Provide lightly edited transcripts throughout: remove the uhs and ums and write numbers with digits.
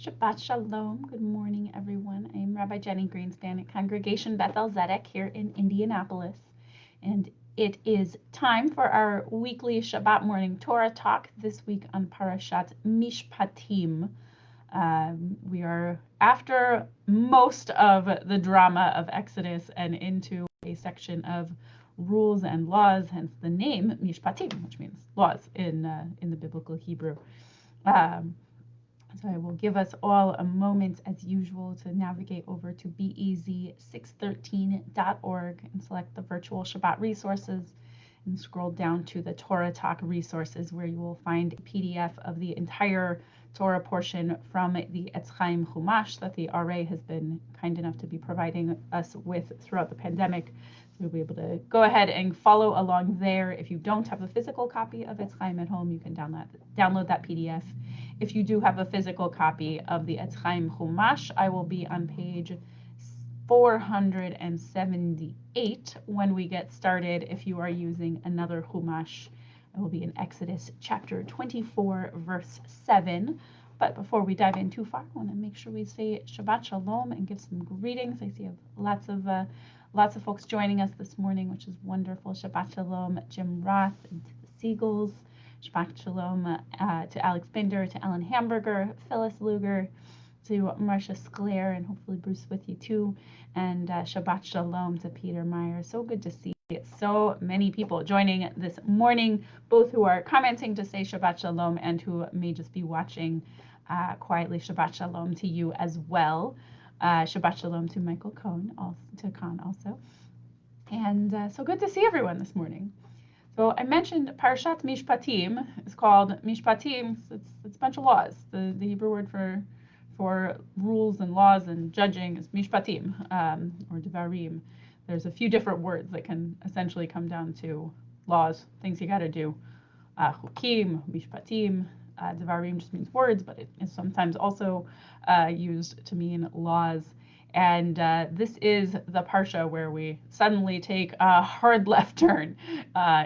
Shabbat Shalom. Good morning, everyone. I am Rabbi Jenny Greenspan at Congregation Beth-El here in Indianapolis. And it is time for our weekly Shabbat morning Torah Talk, this week on Parashat Mishpatim. We are after most of the drama of Exodus and into a section of rules and laws, hence the name Mishpatim, which means laws in the biblical Hebrew. So I will give us all a moment, as usual, to navigate over to bez613.org and select the virtual Shabbat resources and scroll down to the Torah Talk resources, where you will find a PDF of the entire Torah portion from the Etz Chaim Chumash that the RA has been kind enough to be providing us with throughout the pandemic. So you'll be able to go ahead and follow along there. If you don't have a physical copy of Etz Chaim at home, you can download that PDF. If you do have a physical copy of the Etz Chaim Chumash, I will be on page 478 when we get started. If you are using another Chumash, I will be in Exodus chapter 24, verse 7. But before we dive in too far, I want to make sure we say Shabbat Shalom and give some greetings. I see lots of folks joining us this morning, which is wonderful. Shabbat Shalom, Jim Roth, and to the Seagulls. Shabbat Shalom to Alex Binder, to Ellen Hamburger, Phyllis Luger, to Marcia Sclair, and hopefully Bruce with you too. And Shabbat Shalom to Peter Meyer. So good to see so many people joining this morning, both who are commenting to say Shabbat Shalom and who may just be watching quietly. Shabbat Shalom to you as well. Shabbat Shalom to Michael Cohn, to Khan also. And so good to see everyone this morning. So I mentioned Parashat Mishpatim is called Mishpatim. It's a bunch of laws. The Hebrew word for rules and laws and judging is Mishpatim, or Devarim. There's a few different words that can essentially come down to laws, things you got to do. Chukim, Mishpatim. Devarim just means words, but it is sometimes also used to mean laws. And this is the parsha where we suddenly take a hard left turn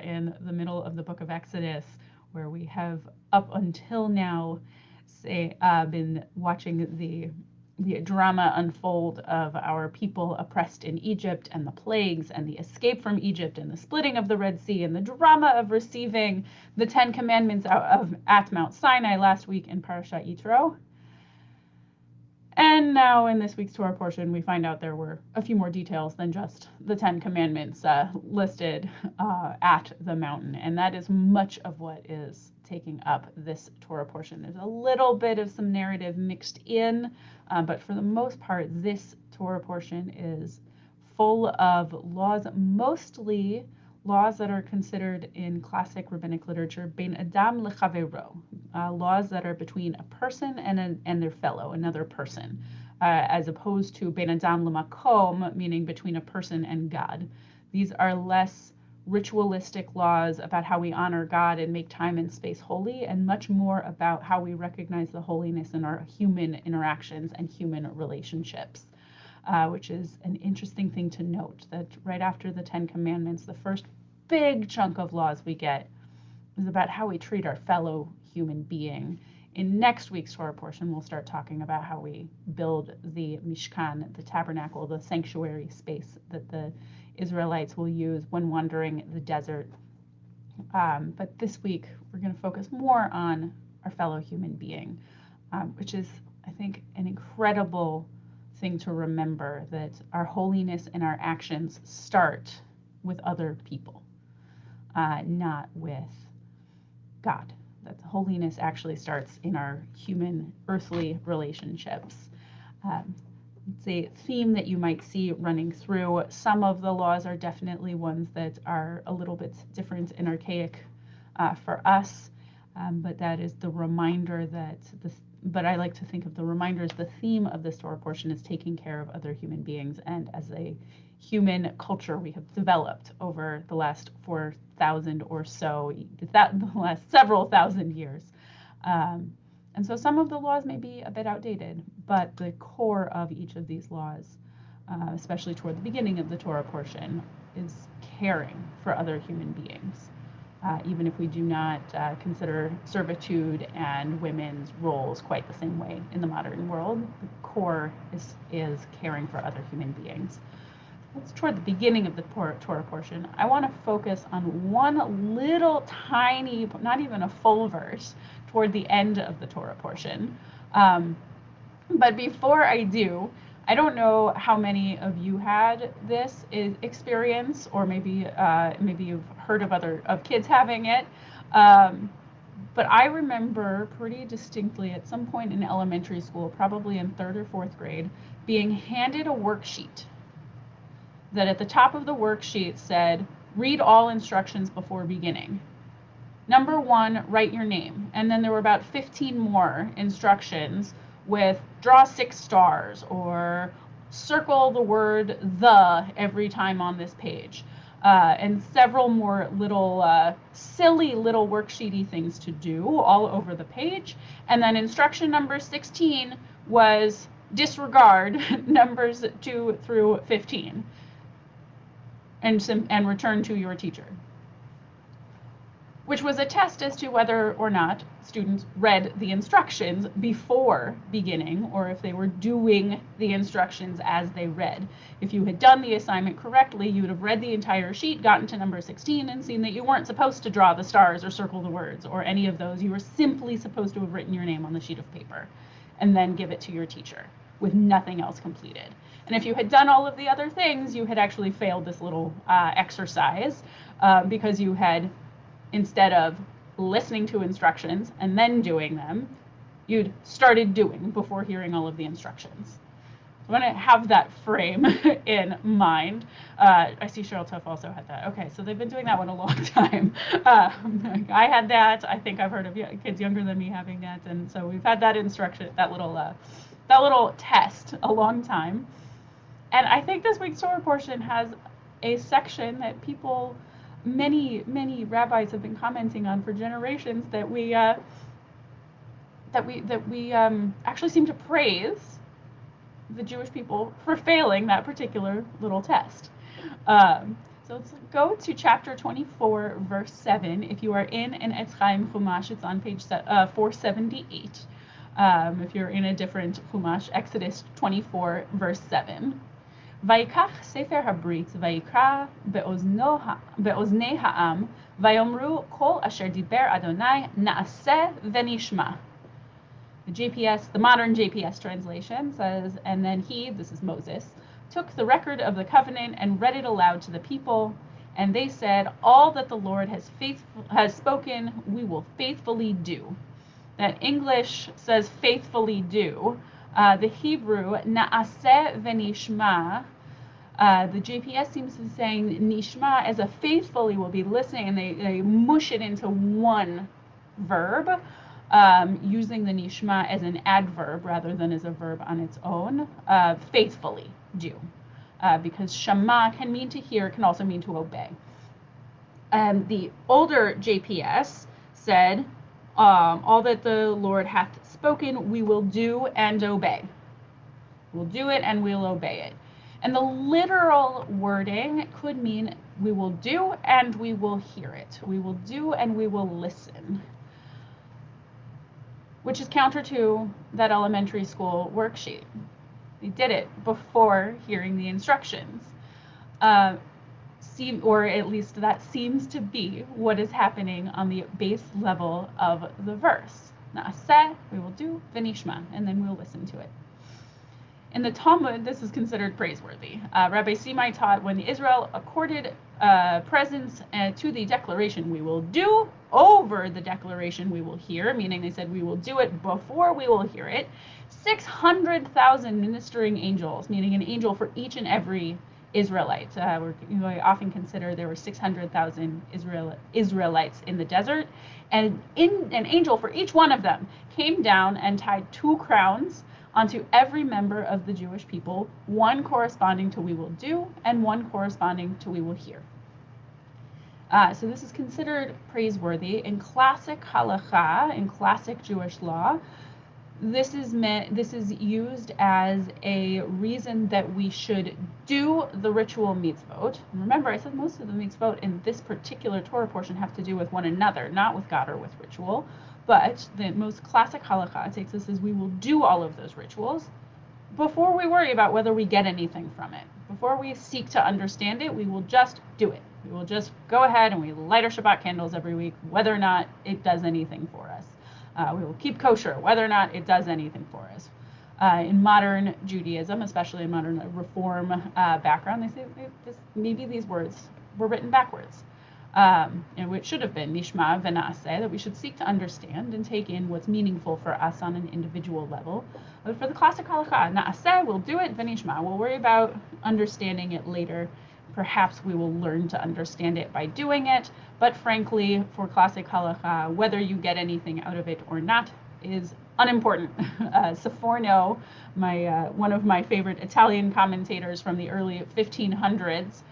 in the middle of the book of Exodus, where we have up until now been watching the drama unfold of our people oppressed in Egypt, and the plagues, and the escape from Egypt, and the splitting of the Red Sea, and the drama of receiving the 10 Commandments at Mount Sinai last week in Parashat Yitro. And now in this week's Torah portion, we find out there were a few more details than just the 10 Commandments listed at the mountain. And that is much of what is taking up this Torah portion. There's a little bit of some narrative mixed in, but for the most part, this Torah portion is full of laws, mostly laws that are considered in classic rabbinic literature ben adam lechavero, laws that are between a person and their fellow, another person, as opposed to ben adam lemakom, meaning between a person and God. These are less ritualistic laws about how we honor God and make time and space holy, and much more about how we recognize the holiness in our human interactions and human relationships. Which is an interesting thing to note, that right after the 10 Commandments, the first big chunk of laws we get is about how we treat our fellow human being. In next week's Torah portion, we'll start talking about how we build the Mishkan, the tabernacle, the sanctuary space that the Israelites will use when wandering the desert. But this week, we're going to focus more on our fellow human being, which is, I think, an incredible thing to remember, that our holiness and our actions start with other people, not with God. That holiness actually starts in our human, earthly relationships. It's a theme that you might see running through. Some of the laws are definitely ones that are a little bit different and archaic for us, but that is the reminder that but I like to think of the reminders, the theme of this Torah portion is taking care of other human beings. And as a human culture, we have developed over the last 4,000 or so, the last several thousand years. And so some of the laws may be a bit outdated, but the core of each of these laws, especially toward the beginning of the Torah portion, is caring for other human beings. even if we do not consider servitude and women's roles quite the same way in the modern world. The core is caring for other human beings. It's toward the beginning of the Torah portion. I want to focus on one little tiny, not even a full verse, toward the end of the Torah portion. But before I do, I don't know how many of you had this experience, or maybe you've heard of kids having it. But I remember pretty distinctly at some point in elementary school, probably in 3rd or 4th grade, being handed a worksheet that at the top of the worksheet said, read all instructions before beginning. Number 1, write your name. And then there were about 15 more instructions with draw 6 stars or circle the word the every time on this page. And several more little silly little worksheety things to do all over the page. And then instruction number 16 was disregard numbers 2 through 15 and return to your teacher, which was a test as to whether or not students read the instructions before beginning, or if they were doing the instructions as they read. If you had done the assignment correctly, you would have read the entire sheet, gotten to number 16, and seen that you weren't supposed to draw the stars or circle the words or any of those. You were simply supposed to have written your name on the sheet of paper and then give it to your teacher with nothing else completed. And if you had done all of the other things, you had actually failed this little exercise because you had, instead of listening to instructions and then doing them, you'd started doing before hearing all of the instructions. I want to have that frame in mind. I see Cheryl Tuff also had that. Okay, so they've been doing that one a long time. I had that. I think I've heard of kids younger than me having that, and so we've had that instruction, that little test a long time. And I think this week's Torah portion has a section that many rabbis have been commenting on for generations, that we actually seem to praise the Jewish people for failing that particular little test. So let's go to chapter 24, verse 7. If you are in an Etz Chaim Chumash, it's on page 478. If you're in a different Chumash, Exodus 24, verse 7. ויקח ספר הברית ויקרא באוזני העם ויאמרו כל אשר דיבר אדוני נעשה ונשמע. The modern JPS translation says, and then he, this is Moses, took the record of the covenant and read it aloud to the people, and they said, all that the Lord has spoken we will faithfully do. That English says faithfully do. The Hebrew, na'aseh v'nishma, the JPS seems to be saying nishma as a faithfully will be listening, and they mush it into one verb, using the nishma as an adverb rather than as a verb on its own. Faithfully do, because shama can mean to hear, can also mean to obey. The older JPS said, all that the Lord hath spoken we will do and obey. We'll do it and we'll obey it. And the literal wording could mean we will do and we will hear it. We will do and we will listen, which is counter to that elementary school worksheet. They did it before hearing the instructions. Or at least that seems to be what is happening on the base level of the verse. Na'aseh, we will do, v'nishma, and then we'll listen to it. In the Talmud, this is considered praiseworthy. Rabbi Simai taught when Israel accorded presence to the declaration we will do over the declaration we will hear, meaning they said we will do it before we will hear it, 600,000 ministering angels, meaning an angel for each and every Israelite. We often consider there were 600,000 Israelites in the desert, and an angel for each one of them came down and tied 2 crowns onto every member of the Jewish people, one corresponding to we will do and one corresponding to we will hear. So this is considered praiseworthy. In classic halacha, in classic Jewish law, This is used as a reason that we should do the ritual mitzvot. Remember, I said most of the mitzvot in this particular Torah portion have to do with one another, not with God or with ritual. But the most classic halakha takes us as we will do all of those rituals before we worry about whether we get anything from it. Before we seek to understand it, we will just do it. We will just go ahead and we light our Shabbat candles every week, whether or not it does anything for us. We will keep kosher, whether or not it does anything for us. In modern Judaism, especially in modern Reform background, they say maybe these words were written backwards. And it should have been nishma v'na'aseh, that we should seek to understand and take in what's meaningful for us on an individual level. But for the classic halakha, na'aseh, we'll do it, v'nishma. We'll worry about understanding it later. Perhaps we will learn to understand it by doing it. But frankly, for classic halakha, whether you get anything out of it or not is unimportant. Sforno, one of my favorite Italian commentators from the early 1500s,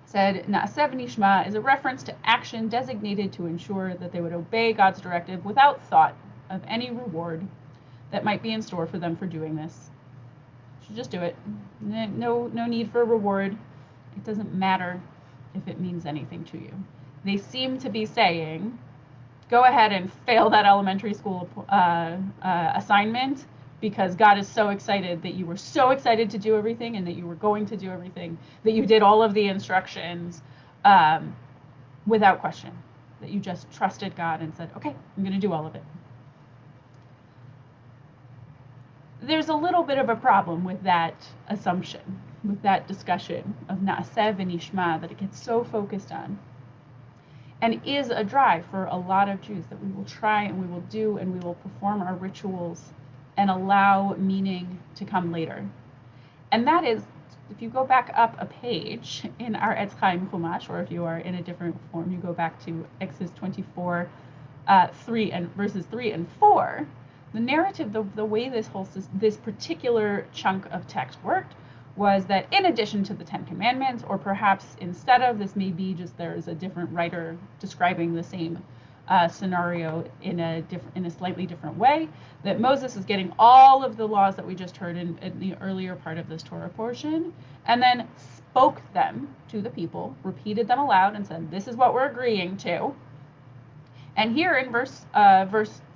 said Na'aseh v'nishma is a reference to action designated to ensure that they would obey God's directive without thought of any reward that might be in store for them for doing this. You should just do it. No need for a reward. It doesn't matter if it means anything to you. They seem to be saying, go ahead and fail that elementary school assignment, because God is so excited that you were so excited to do everything and that you were going to do everything, that you did all of the instructions without question, that you just trusted God and said, okay, I'm going to do all of it. There's a little bit of a problem with that assumption, with that discussion of Na'aseh v'nishma, that it gets so focused on. And is a drive for a lot of Jews, that we will try and we will do and we will perform our rituals and allow meaning to come later. And that is, if you go back up a page in our Etz Chaim Chumash, or if you are in a different form, you go back to Exodus 24, 3 and verses 3 and 4, the narrative, the way this particular chunk of text worked, was that in addition to the Ten Commandments, or perhaps instead of, this may be just there's a different writer describing the same scenario in a slightly different way, that Moses is getting all of the laws that we just heard in the earlier part of this Torah portion, and then spoke them to the people, repeated them aloud, and said, this is what we're agreeing to. And here in verse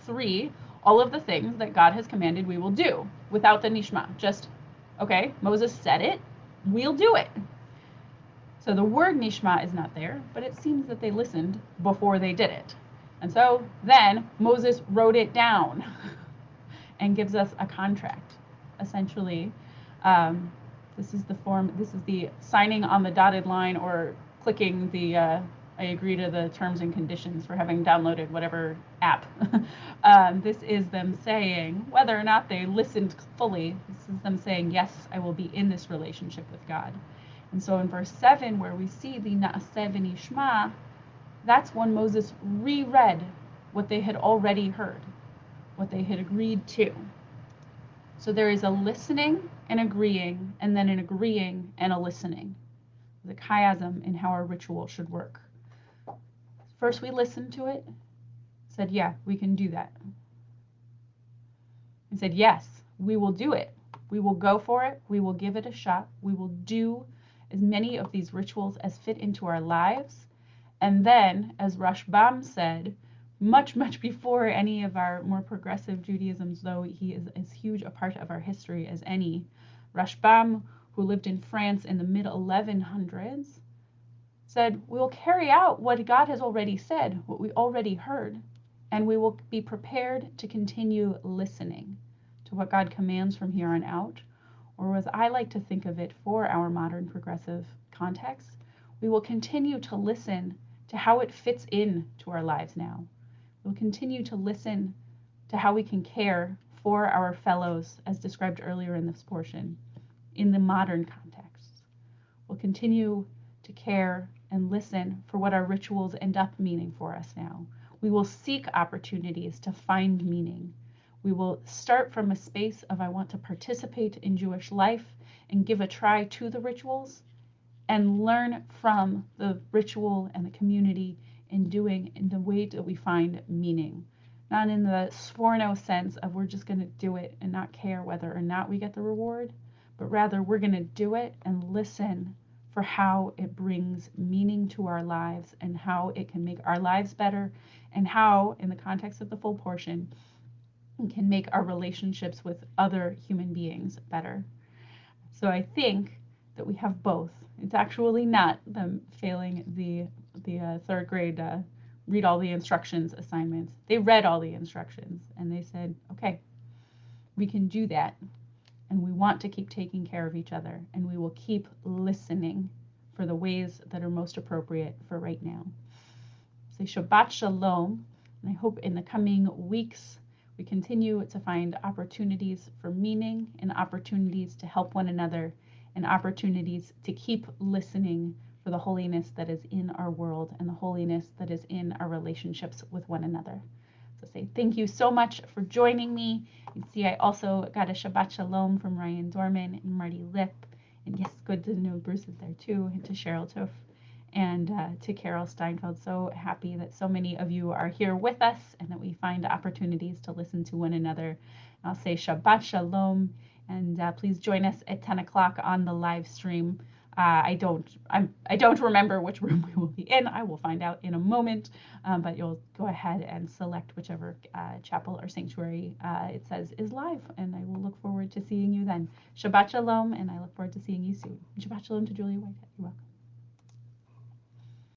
3, all of the things that God has commanded we will do, without the nishma. Just, okay, Moses said it, we'll do it. So the word nishma is not there, but it seems that they listened before they did it. And so then Moses wrote it down and gives us a contract. Essentially, this is the signing on the dotted line, or clicking the I agree to the terms and conditions for having downloaded whatever app. This is them saying, whether or not they listened fully, this is them saying, yes, I will be in this relationship with God. And so in verse 7, where we see the Na'aseh v'nishma, that's when Moses reread what they had already heard, what they had agreed to. So there is a listening and agreeing, and then an agreeing and a listening. The chiasm in how our ritual should work. First we listened to it, said, yeah, we can do that. And said, yes, we will do it. We will go for it. We will give it a shot. We will do as many of these rituals as fit into our lives. And then, as Rashbam said, much before any of our more progressive Judaisms, though he is as huge a part of our history as any, Rashbam, who lived in France in the mid-1100s, said, we will carry out what God has already said, what we already heard, and we will be prepared to continue listening to what God commands from here on out, or as I like to think of it for our modern progressive context, we will continue to listen to how it fits in to our lives now. We'll continue to listen to how we can care for our fellows, as described earlier in this portion, in the modern context. We'll continue to care and listen for what our rituals end up meaning for us now. We will seek opportunities to find meaning. We will start from a space of, I want to participate in Jewish life and give a try to the rituals, and learn from the ritual and the community in doing in the way that we find meaning. not in the sforno sense of we're just going to do it and not care whether or not we get the reward, but rather we're going to do it and listen for how it brings meaning to our lives and how it can make our lives better, and how, in the context of the full portion, it can make our relationships with other human beings better. So I think that we have both. It's actually not them failing the third grade read all the instructions assignments. They read all the instructions and they said, okay, we can do that, and we want to keep taking care of each other, and we will keep listening for the ways that are most appropriate for right now. Say Shabbat Shalom, and I hope in the coming weeks we continue to find opportunities for meaning and opportunities to help one another and opportunities to keep listening for the holiness that is in our world and the holiness that is in our relationships with one another. So say thank you so much for joining me. You see, I also got a Shabbat Shalom from Ryan Dorman and Marty Lip. And yes, good to know Bruce is there too, and to Cheryl Toff and to Carol Steinfeld. So happy that so many of you are here with us and that we find opportunities to listen to one another. I'll say Shabbat Shalom, and please join us at 10 o'clock on the live stream. I don't remember which room we will be in. I will find out in a moment, but you'll go ahead and select whichever chapel or sanctuary it says is live, and I will look forward to seeing you then. Shabbat Shalom, and I look forward to seeing you soon. Shabbat Shalom to Julia Whitehead. You're welcome.